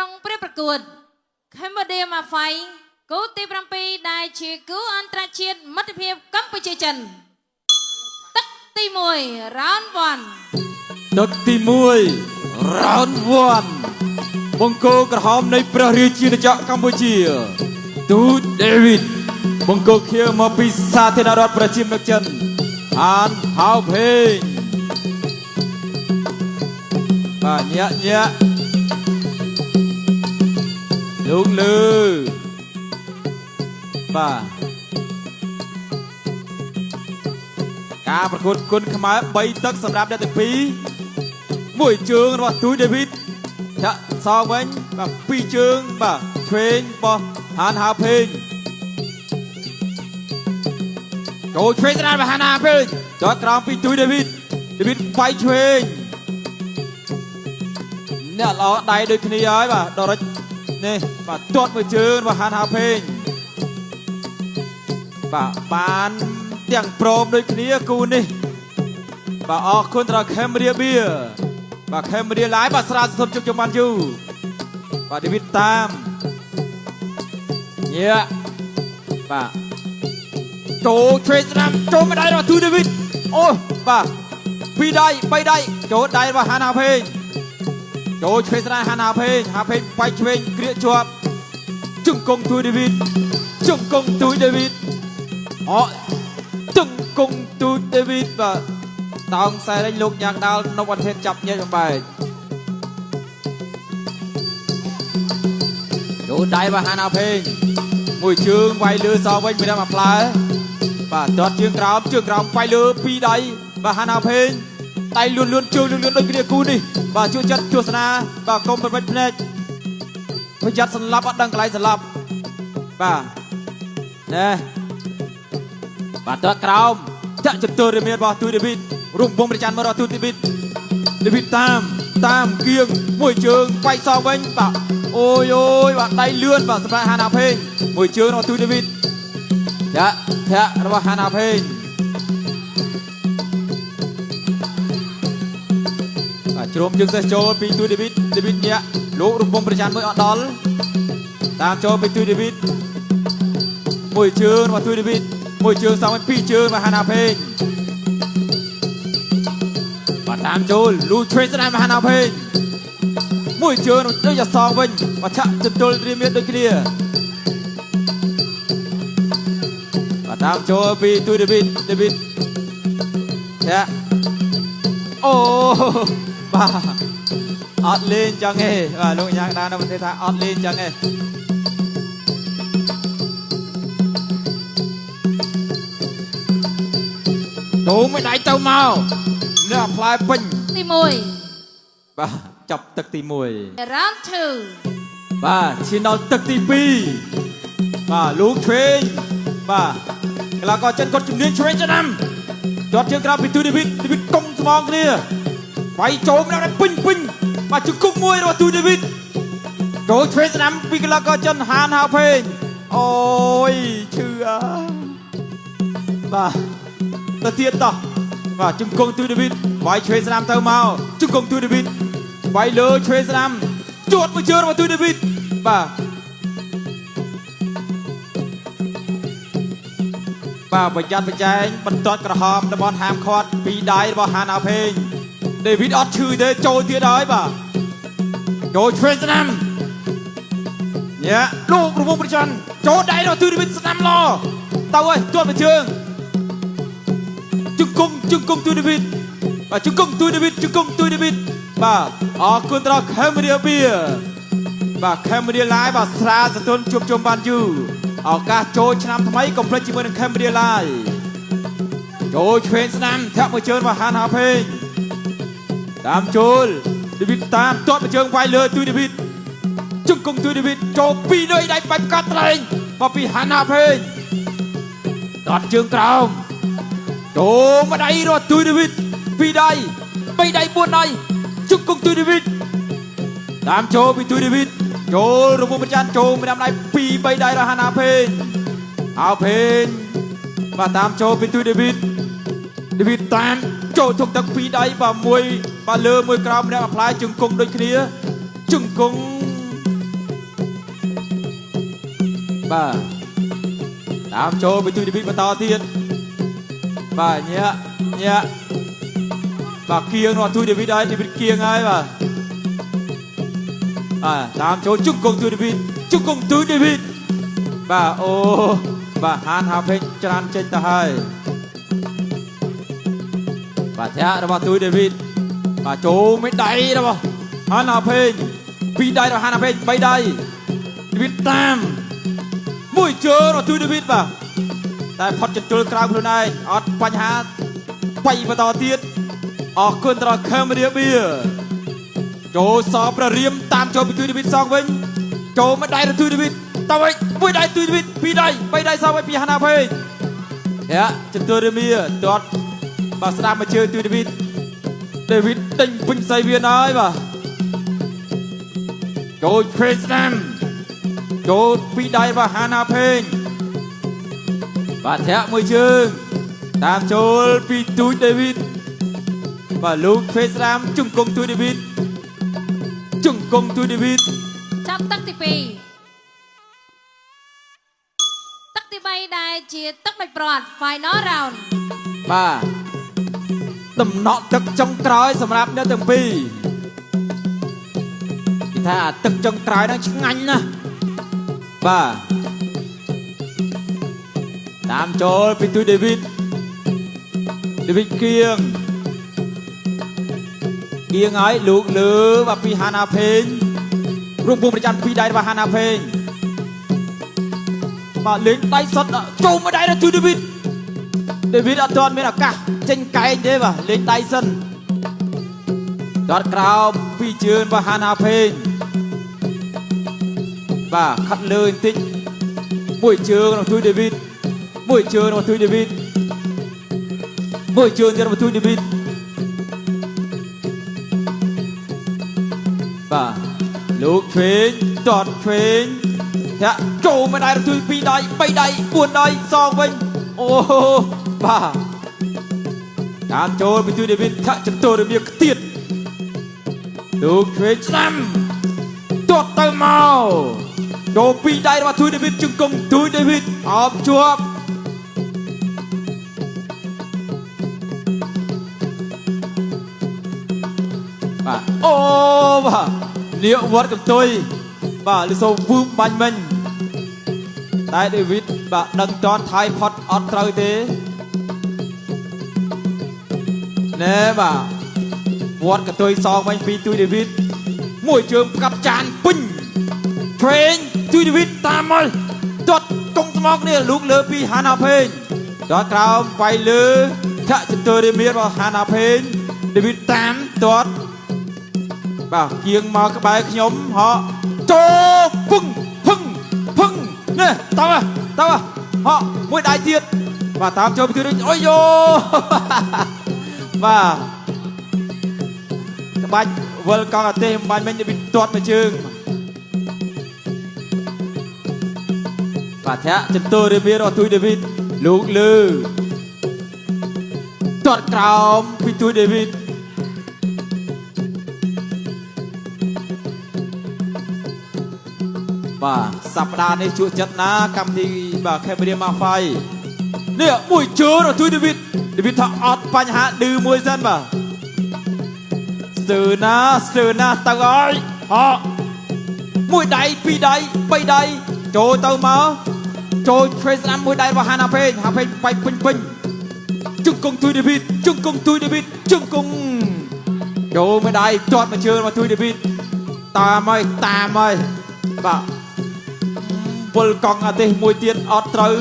ក្នុងព្រះប្រកួតខេមបឌីម៉ាហ្វៃគូទី7ដែលជាគូអន្តរជាតិមិត្តភាពកម្ពុជាចិនទឹកទី1 round 1ទឹកទី1 round 1បង្គោលក្រហមនៃព្រះរាជាណាចក្រកម្ពុជាទូតដេវីតបង្គោលខៀវមកពីសាធារណរដ្ឋប្រជាមានិតចិនអានហៅភេងបាទញាក់លោកលើបាទការប្រកួតគុណខ្មែរ3ទឹកសម្រាប់អ្នកទាំងពីរមួយជើងរបស់ទូចដេវីតចាក់សងវិញបាទ2ជើងបាទឆ្វេងរបស់ហានហាភេងចូលឆ្វេងស្ដានរបស់ហានហាភេងដល់ក្រោមពីទូចដេវីតវាយឆ្វេងអ្នកល្អដៃដូចគ្នាហើយបាទដល់រិចនេះបាទទាត់មួយជើងរបស់ហានហាភេងបាទបានទាំងព្រមដូចគ្នាគូនេះបាទអរគុណដល់ខេមរៀបៀបាទខេមរៀឡាយបាទស្រាសសុទ្ធជុំជុំបានយូរបាទដេវីតតាមញាក់បាទចូលឆ្វេងស្ដាំចូលមកដៃរបស់ទូដេវីតអូបាទ2ដៃ3ដៃចូលដៃរបស់ហានហាភេងចូលឆ្វេងស្ដាំហានហាភេងបែកឆ្វេងក្រៀកជាប់ជង្គង់ទូដេវីតជង្គង់ទូដេវីតអូជង្គង់ទូដេវីតបាទតោងខ្សែរែងលោកយ៉ាងដល់នប់អធិចាប់ញែកបំបែកចូលដៃរបស់ហានហាភេងមួយជើងវាយលើសវិញមានតែមួយផ្លែបាទទាត់ជើងក្រោមវាយលើ2ដៃបាទហានហាភេងដៃលឿនជើងលឿនដូចគ្នាគូនេះបាទជួយចាត់ទស្សនាបាទកុំប្រវិតភ្នែកប្រយ័ត្នសន្លប់អត់ដឹងកន្លែងសន្លប់បាទណែបាទទាត់ក្រោមចាក់ចន្ទើរមានរបស់ទូដេវីតរំពងប្រចាំមើលរបស់ទូដេវីតតាមគៀងមួយជើងវាយសងវិញបាទអូយបាទដៃលឿនបាទសម្រាប់ហានហាភេងមួយជើងរបស់ទូដេវីតចាក់ធាក់របស់ហានហាភេងជ្រុំជើងសេះចូលពីទូដេវីតញាក់លោករំពងប្រចាំមួយអត់ដល់តាមចូលពីទូដេវីតមួយជើងរបស់ទូដេវីតមួយជើងសងវិញ2ជើងរបស់ហានហាភេងបាទតាមចូលលូឆ្វេងស្ដាំរបស់ហានហាភេងមួយជើងដូចจะសងវិញបាទឆាក់ចន្ទល់រៀមមានដូចគ្នាបាទតាមចូលពីទូដេវីតចាអូបាទអត់លេងចឹងទេបាទលោកញ៉ាំដាននៅប្រទេសថាអត់លេងចឹងទេទូមិនដៃទៅមកនេះផ្លែពេញទី1បាទចាប់ទឹកទី1 round 2បាទឈានដល់ទឹកទី2បាទលោកឆ្វេងបាទកីឡាករចិនគាត់ជំនាញឆ្វេងចំណាំទាត់ជើងក្រោមពីទូដេវីតកុំស្មងគ្នាវាយចូលម្ដងពេញបាទជង្គង់មួយរបស់ទូដេវីតចូលឆ្វេងស្ដាំពីកីឡាករចិនហានហាភេងអូយឈឺបាទទៅទៀតតោះបាទជង្គង់ទូដេវីតវាយឆ្វេងស្ដាំទៅមកជង្គង់ទូដេវីតវាយលើឆ្វេងស្ដាំជួតមួយជើងរបស់ទូដេវីតបាទប្រយ័ត្នប្រចែងបន្ទាត់ក្រហមតំបន់ហាមឃាត់ពីដៃរបស់ហានហាភេងដេវីតអត់ឈឺទេចូលទៀតហើយបាទចូលឆ្វេងស្ដាំញ៉ាលោករវងប្រច័នចូលដៃរបស់ទូដេវីតស្ដាំឡទៅហើយទាត់មួយជើងជង្គង់ទូដេវីតបាទជង្គង់ទូដេវីតបាទអរគុណដល់ខេមរៀបៀបាទខេមរៀឡាយបាទស្រាសតុនជួបជុំបានយូរឱកាសចូលឆ្នាំថ្មីកុំភ្លេចជាមួយនឹងខេមរៀឡាយចូលឆ្វេងស្ដាំធាក់មួយជើងរបស់ហានហាភេងតាមចូលដេវីតតាមទាត់មួយជើងវាយលើទូដេវីតជង្គង់ទូដេវីតចូល2ដៃបាច់កាត់ត្រែងមកពីហានហាភេងទាត់ជើងក្រោមចូលមកដៃរត់ទូដេវីត2ដៃ3ដៃ4ដៃជង្គង់ទូដេវីតតាមចូលពីទូដេវីតចូលរំពងប្រចាំចូលម្ដងដៃ2 3ដៃរបស់ហានហាភេងបាទតាមចូលពីទូដេវីតតាមចូលទុកទឹក2ដៃបាទមួយបាទលើមួយក្រោមម្នាក់ផ្លែជង្គង់ដូចគ្នាជង្គង់ បាទតាមចូលពីទូឌីវីបន្តទៀតបាទញាក់បាទគៀងនោះទូឌីវីហើយឌីវីគៀងហើយបាទតាមចូលជុកកងទូឌីវីជុកកងទូឌីវីបាទអូបាទហានហាពេញច្រានចេញទៅហើយបាទធាក់របស់ទូឌីវីបាទចូលមេដៃរបស់ហានហាពេញ2ដៃរបស់ហានហាពេញ3ដៃឌីវីតាមមួយជើងរបស់ទូឌីវីបាទតែផុតចន្ទុលក្រៅខ្លួនឯងអត់បញ្ហាបៃបន្តទៀតអរគុណដល់ខេមរៀបៀចូលសបព្រះរៀមតាមចូលពីទូឌីវីសងវិញចូលមេដៃរបស់ទូឌីវីតើវិញមួយដៃទូឌីវី2ដៃ3ដៃសងវិញពីហានហាពេញធាក់ចន្ទុលរៀមៀទាត់បាទស្ដាប់មកជើងទូឌីវីដេវីតដេញពេញសៃវៀនហើយបាទចូលព្រេស្ដាមចូល2ដៃរបស់ហានហាពេញបាទធាក់មួយជើងតាមចូលពីទូឌីវីតបាទលោកព្រេស្ដាមជង្គង់ទូឌីវីតជង្គង់ទូឌីវីតចាប់ទឹកទី2ទឹកទី3ដែលជាទឹកដាច់ព្រាត់ Final Round បាទដំណក់ទឹកចុងក្រោយសម្រាប់អ្នកទាំងពីរគេថាទឹកចុងក្រោយហ្នឹងឆ្ងាញ់ណាស់បាទតាមចូលពីទូឌីវីតគៀងហើយលោកលើបាទពីហានហាពេញរួមពុំប្រចាំ2ដៃរបស់ហានហាពេញបាទលេងដៃសុទ្ធចូលមួយដៃដល់ទូឌីវីតអត់ទាន់មានឱកាសចេញកែងទេបាទលេងដៃសិនដតក្រោមពីជើងរបស់ហានហាពេញបាទខាត់លើបន្តិចមួយជើងរបស់ទូឌីវីតមួយជើងរបស់ទូឌីវីតមួយជើងទៀតរបស់ទូឌីវីតបាទលោកឆ្វេងតតឆ្វេងធាក់ចូលមិនដែរទូ2ដៃ3ដៃ4ដៃសងវិញអូបាទតាមចូលពីទូឌីវីតថាក់ចន្ទុលរមៀខ្ទៀតលោកឆ្វេងស្ដាំតតទៅមកចូល2ដៃរបស់ទូឌីវីតជង្គង់ទូឌីវីតអបជាប់បាទអូបាទនាគវត្តកន្ទុយបាទលីសូវឺបាញ់មិញតែឌីវីតបាទដឹងតនថៃផុតអត់ត្រូវទេណែបាទវត្តកន្ទុយសងវិញពីទូឌីវីតមួយជើងផ្កាប់ចានពេញព្រេងទូឌីវីតតាមមកទាត់កុងស្មោកនេះលូកលើពីហានហាពេញទាត់ក្រោមវាយលើថាក់ចន្ទុលរៀមៀរបស់ហានហាពេញឌីវីតតាមទាត់បាទគៀងមកក្បែរខ្ញុំហោចូលពឹងនេះតើហោមួយដៃទៀតបាទតាមចូលពីទូឌីវីតអូយយោបាទក្បាច់វិលកង់អាទេសបាញ់មិញឌីវីតទាត់មួយជើងបាទធាក់ចន្ទុលរៀមៀរបស់ទូឌីវីតលោកលើទាត់ក្រោមពីទូឌីវីតបាទសប្តាហ៍នេះជួបចិត្តណាកម្មវិធីបាទខេមរៀម៉ាហ្វៃនេះមួយជើងរបស់ទូឌីវីតថាអត់បញ្ហាឌឺមួយសិនបាទស្ទើរណាទៅហើយហោមួយដៃ2ដៃ3ដៃចូលទៅមកចូលឆ្វេងស្ដាំមួយដៃរបស់ហានហាពេញបាច់ពេញជង្គង់ទូឌីវីតជង្គង់ចូលមួយដៃទាត់មួយជើងរបស់ទូឌីវីតតាមហើយបាទពលកង់អាទេសមួយទៀតអត់ត្រូវ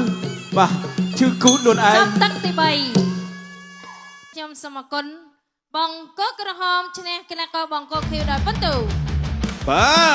បាទឈឺគូនខ្លួនឯងចាប់ទឹកទី3ខ្ញុំសូមអរគុណបងកកក្រហមឈ្នះគណៈកោបងកខៀវដោយពិន្ទុបាទ